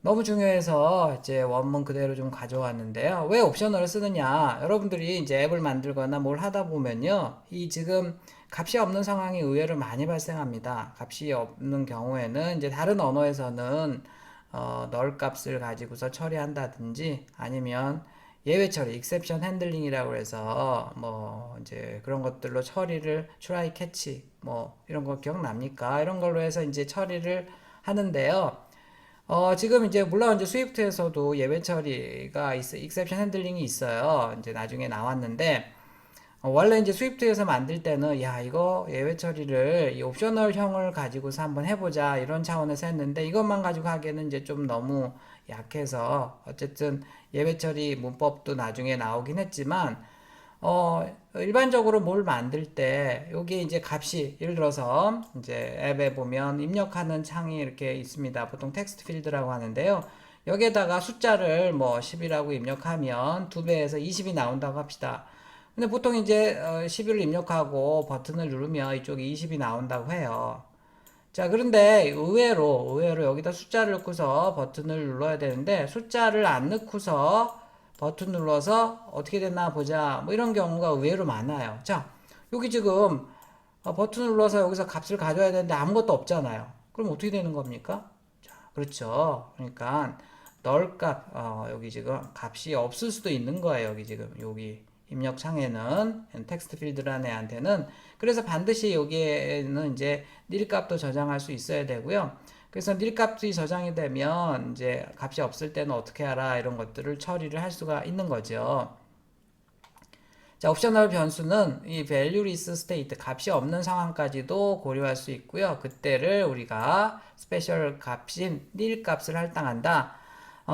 너무 중요해서 이제 원문 그대로 좀 가져왔는데요. 왜 옵셔널을 쓰느냐? 여러분들이 이제 앱을 만들거나 뭘 하다 보면요. 이 지금 값이 없는 상황이 의외로 많이 발생합니다. 값이 없는 경우에는 이제 다른 언어에서는 널 값을 가지고서 처리한다든지 아니면 예외 처리, exception handling이라고 해서 뭐 이제 그런 것들로 처리를 try catch 뭐 이런 거 기억납니까? 이런 걸로 해서 이제 처리를 하는데요. 지금 이제 물론 이제 스위프트에서도 예외 처리가 exception handling이 있어요. 이제 나중에 나왔는데 원래 이제 스위프트에서 만들 때는 야 이거 예외 처리를 이 옵셔널형을 가지고서 한번 해보자 이런 차원에서 했는데 이것만 가지고 하기에는 이제 좀 너무 약해서 어쨌든 예외 처리 문법도 나중에 나오긴 했지만 일반적으로 뭘 만들 때, 여기 이제 값이, 예를 들어서, 이제 앱에 보면 입력하는 창이 이렇게 있습니다. 보통 텍스트 필드라고 하는데요. 여기에다가 숫자를 뭐 10이라고 입력하면 2배에서 20이 나온다고 합시다. 근데 보통 이제 11을 입력하고 버튼을 누르면 이쪽에 20이 나온다고 해요. 자, 그런데 의외로 여기다 숫자를 넣고서 버튼을 눌러야 되는데 숫자를 안 넣고서 버튼 눌러서 어떻게 됐나 보자. 뭐 이런 경우가 의외로 많아요. 자, 여기 지금 버튼 눌러서 여기서 값을 가져야 되는데 아무것도 없잖아요. 그럼 어떻게 되는 겁니까? 자, 그렇죠. 그러니까 널 값, 여기 지금 값이 없을 수도 있는 거예요. 여기 지금 여기 입력창에는 텍스트 필드라는 애한테는 그래서 반드시 여기에는 이제 닐 값도 저장할 수 있어야 되고요. 그래서 닐 값이 저장이 되면 이제 값이 없을 때는 어떻게 하라 이런 것들을 처리를 할 수가 있는 거죠. 자, 옵셔널 변수는 이 valueless state 값이 없는 상황까지도 고려할 수 있고요. 그때를 우리가 스페셜 값인 nil 값을 할당한다.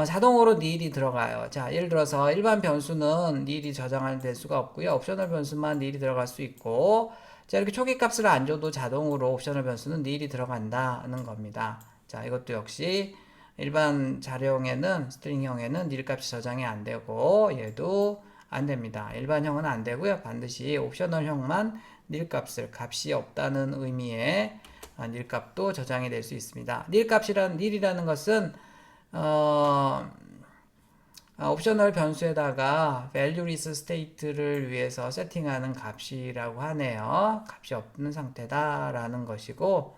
자동으로 nil이 들어가요. 자, 예를 들어서 일반 변수는 nil이 저장될 수가 없고요. 옵셔널 변수만 nil이 들어갈 수 있고, 자, 이렇게 초기 값을 안 줘도 자동으로 옵셔널 변수는 nil이 들어간다는 겁니다. 자, 이것도 역시 일반 자료형에는 스트링형에는 nil 값이 저장이 안 되고 얘도 안 됩니다. 일반형은 안 되고요. 반드시 옵셔널형만 nil 값이 없다는 의미의 nil 값도 저장이 될 수 있습니다. nil이라는 것은 어, 옵셔널 변수에다가 valueless state를 위해서 세팅하는 값이라고 하네요. 값이 없는 상태다라는 것이고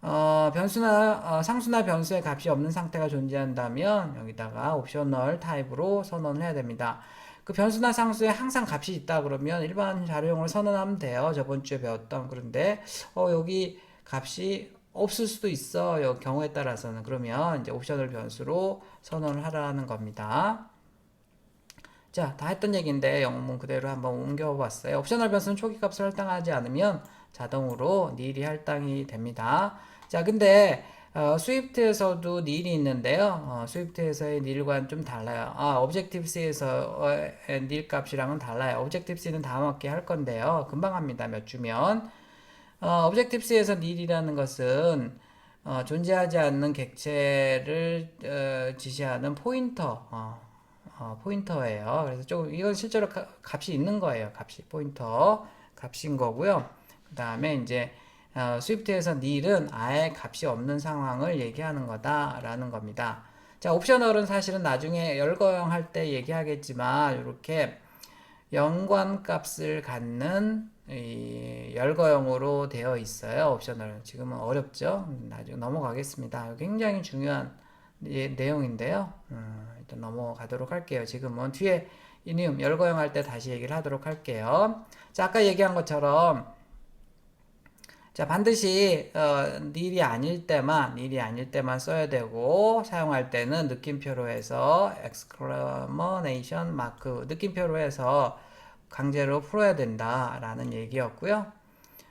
상수나 변수의 값이 없는 상태가 존재한다면 여기다가 옵셔널 타입으로 선언을 해야 됩니다. 그 변수나 상수에 항상 값이 있다 그러면 일반 자료용을 선언하면 돼요. 저번 주에 배웠던. 그런데 여기 값이 없을 수도 있어요. 경우에 따라서는. 그러면 이제 옵셔널 변수로 선언을 하라는 겁니다. 자, 다 했던 얘기인데 영문 그대로 한번 옮겨봤어요. 옵셔널 변수는 초기 값을 할당하지 않으면 자동으로 nil이 할당이 됩니다. 자, 근데 스위프트에서도 nil이 있는데요. 스위프트에서의 nil과는 좀 달라요. 오브젝티브C에서의 nil 값이랑은 달라요. 오브젝티브C는 다음 학기에 할 건데요. 금방 합니다. 몇 주면. 오브젝티브C에서 nil이라는 것은 존재하지 않는 객체를 지시하는 포인터예요. 그래서 조금 이건 실제로 값이 있는 거예요. 값이 포인터 값인 거고요. 그 다음에 이제 스위프트에서 nil은 아예 값이 없는 상황을 얘기하는 거다라는 겁니다. 자, 옵셔널은 사실은 나중에 열거형 할 때 얘기하겠지만 이렇게 연관값을 갖는 이 열거형으로 되어 있어요. 옵셔널은 지금은 어렵죠. 나중에 넘어가겠습니다. 굉장히 중요한 내용인데요. 일단 넘어가도록 할게요. 지금은 뒤에 이니움 열거형 할 때 다시 얘기를 하도록 할게요. 자, 아까 얘기한 것처럼 자, 반드시 nil이 아닐 때만 써야 되고 사용할 때는 느낌표로 해서 exclamation mark 느낌표로 해서 강제로 풀어야 된다라는 얘기였고요.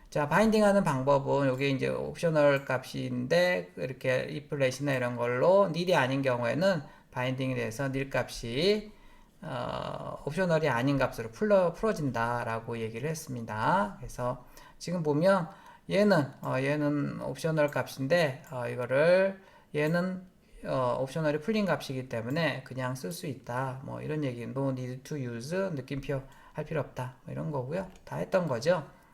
자, 바인딩하는 방법은 이게 이제 옵셔널 값인데 이렇게 if/나 이런 걸로 nil이 아닌 경우에는 바인딩이 돼서 nil 값이 옵셔널이 아닌 값으로 풀어진다라고 얘기를 했습니다. 그래서 지금 보면 얘는 옵셔널 값인데 이거를 얘는 옵셔널이 풀린 값이기 때문에 그냥 쓸 수 있다. 뭐 이런 얘기, no need to use 느낌표 할 필요 없다. 뭐 이런 거고요. 다 했던 거죠.